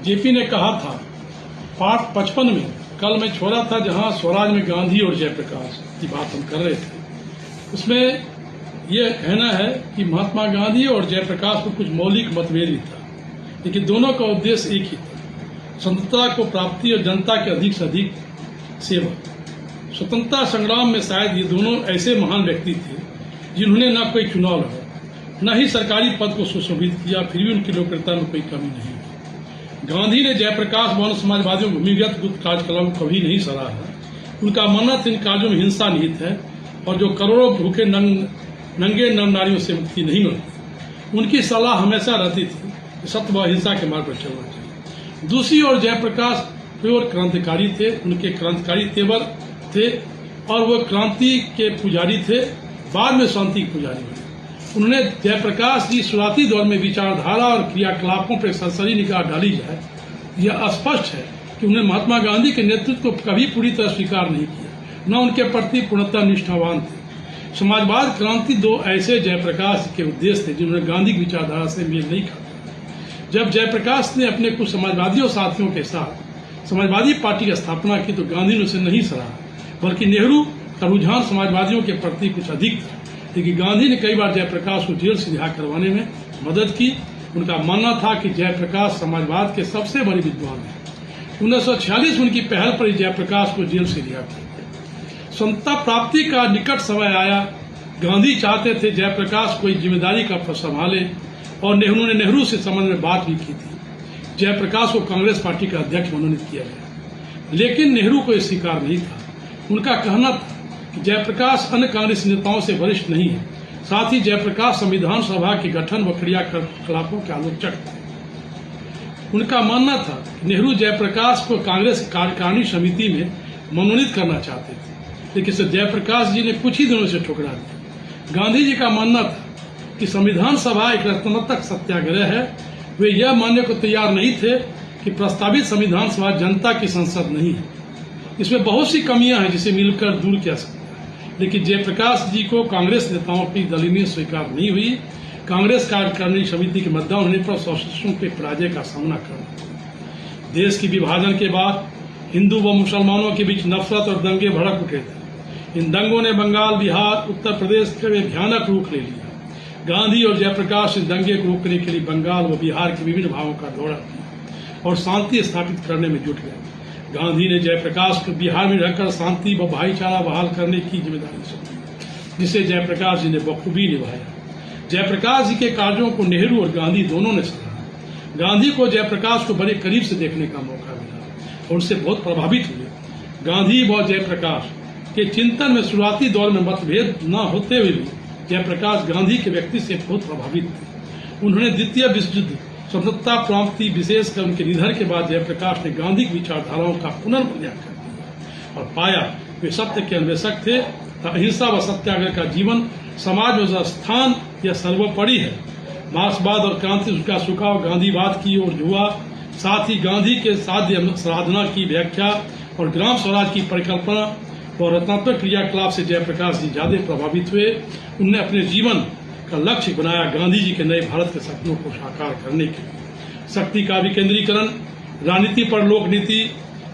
JP ने कहा था पाठ 55 में, कल मैं छोड़ा था जहां स्वराज में गांधी और जयप्रकाश की बात हम कर रहे थे, उसमें यह कहना है कि महात्मा गांधी और जयप्रकाश को कुछ मौलिक मतभेद भी था, लेकिन दोनों का उद्देश्य एक ही था, स्वतंत्रता को प्राप्ति और जनता के अधिक से अधिक सेवा। स्वतंत्रता संग्राम में शायद ये दोनों ऐसे महान व्यक्ति थे जिन्होंने न कोई चुनाव लड़ा, न ही सरकारी पद को सुशोभित किया, फिर भी उनकी लोकप्रियता में कोई कमी नहीं हुई। गांधी ने जयप्रकाश व समाजवादियों को भूमिगत गुप्त कार्यकलापों को कभी नहीं सराहा। उनका मानना था इन कार्यों में हिंसा निहित है और जो करोड़ों भूखे नंगे नर नारियों से मुक्ति नहीं मिलती। उनकी सलाह हमेशा रहती थी कि सत्य व हिंसा के मार्ग पर चलना चाहिए। दूसरी ओर जयप्रकाश प्योर क्रांतिकारी थे, उनके क्रांतिकारी तेवर थे और वो क्रांति के पुजारी थे, बाद में शांति के पुजारी बने। उन्होंने जयप्रकाश जी शुरुआती दौर में विचारधारा और क्रियाकलापों पर सरसरी निगाह डाली जाए, यह स्पष्ट है कि उन्हें महात्मा गांधी के नेतृत्व को कभी पूरी तरह स्वीकार नहीं किया, न उनके प्रति पूर्णतः निष्ठावान थे। समाजवाद क्रांति दो ऐसे जयप्रकाश के उद्देश्य थे जिन्होंने गांधी की विचारधारा से मेल नहीं खाते। जब जयप्रकाश ने अपने कुछ समाजवादी साथियों के साथ समाजवादी पार्टी की स्थापना की तो गांधी ने उसे नहीं सराहा, बल्कि नेहरू का रुझान समाजवादियों के प्रति कुछ अधिक था। लेकिन गांधी ने कई बार जयप्रकाश को जेल से रिहा करवाने में मदद की। उनका मानना था कि जयप्रकाश समाजवाद के सबसे बड़े विद्वान हैं। 1946 में उनकी पहल पर जयप्रकाश को जेल से रिहा किया। स्वतंत्रता प्राप्ति का निकट समय आया। गांधी चाहते थे जयप्रकाश कोई जिम्मेदारी का पद संभाले और उन्होंने नेहरू से संबंध में बात भी की थी। जयप्रकाश को कांग्रेस पार्टी का अध्यक्ष मनोनीत किया गया, लेकिन नेहरू को यह स्वीकार नहीं था। उनका कहना था कि जयप्रकाश अन्य कांग्रेस नेताओं से वरिष्ठ नहीं है। साथ ही जयप्रकाश संविधान सभा के गठन व क्रियाकलापों के आलोचक थे। उनका मानना था कि नेहरू जयप्रकाश को कांग्रेस कार्यकारिणी समिति में मनोनीत करना चाहते थे, लेकिन इसे जयप्रकाश जी ने कुछ ही दिनों से ठुकरा दिया। गांधी जी का मानना था कि संविधान सभा एक रचनात्मक सत्याग्रह है। वे यह मानने को तैयार नहीं थे कि प्रस्तावित संविधान सभा जनता की संसद नहीं है, इसमें बहुत सी कमियां हैं जिसे मिलकर दूर किया सकता है। लेकिन जयप्रकाश जी को कांग्रेस नेताओं की दलीलें स्वीकार नहीं हुई। कांग्रेस कार्यकारिणी समिति के मतदान होने पर सोशलिस्टों के पराजय का सामना करना। देश की विभाजन के बाद हिंदू व मुसलमानों के बीच नफरत और दंगे भड़क उठे थे। इन दंगों ने बंगाल, बिहार, उत्तर प्रदेश में भयानक रूप ले लिया। गांधी और जयप्रकाश इस दंगे को रोकने के लिए बंगाल व बिहार के विभिन्न भागों का दौरा किया और शांति स्थापित करने में जुट गए। गांधी ने जयप्रकाश को बिहार में रहकर शांति व भाईचारा बहाल करने की जिम्मेदारी सौंपी, जिसे जयप्रकाश जी ने बखूबी निभाया। जयप्रकाश जी के कार्यों को नेहरू और गांधी दोनों ने सराहा। गांधी को जयप्रकाश को बड़े करीब से देखने का मौका मिला और उससे बहुत प्रभावित हुए। गांधी व जयप्रकाश के चिंतन में शुरुआती दौर में मतभेद न होते हुए भी जयप्रकाश गांधी के व्यक्ति से बहुत प्रभावित थे। उन्होंने द्वितीय विश्व युद्ध, स्वतंत्रता प्राप्ति, विशेषकर उनके निधन के बाद जयप्रकाश ने गांधी की विचारधाराओं का पुनर्मूल्यांकन किया और पाया वे सत्य के अन्वेषक थे। अहिंसा व सत्याग्रह का जीवन समाज में उसका स्थान यह सर्वोपरि है। मार्क्सवाद और क्रांति का झुकाव गांधीवाद की ओर हुआ। साथ ही गांधी के साध्य साधना की व्याख्या और ग्राम स्वराज की परिकल्पना और रचनात्मक क्रियाकलाप से जयप्रकाश जी ज्यादा प्रभावित हुए। उन्होंने अपने जीवन का लक्ष्य बनाया गांधी जी के नए भारत के सपनों को साकार करने के लिए। शक्ति का विकेंद्रीकरण, राजनीति पर लोक नीति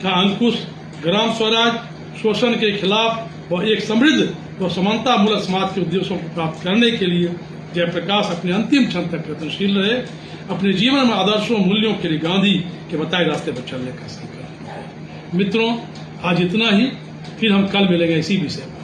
का अंकुश, ग्राम स्वराज, शोषण के खिलाफ व एक समृद्ध व समानता मूलक समाज के उद्देश्यों को प्राप्त करने के लिए जयप्रकाश अपने अंतिम क्षण तक प्रयत्नशील रहे। अपने जीवन में आदर्शों मूल्यों के लिए गांधी के बताए रास्ते पर चलने का संकल्प। मित्रों, आज इतना ही, फिर हम कल मिलेंगे इसी विषय पर।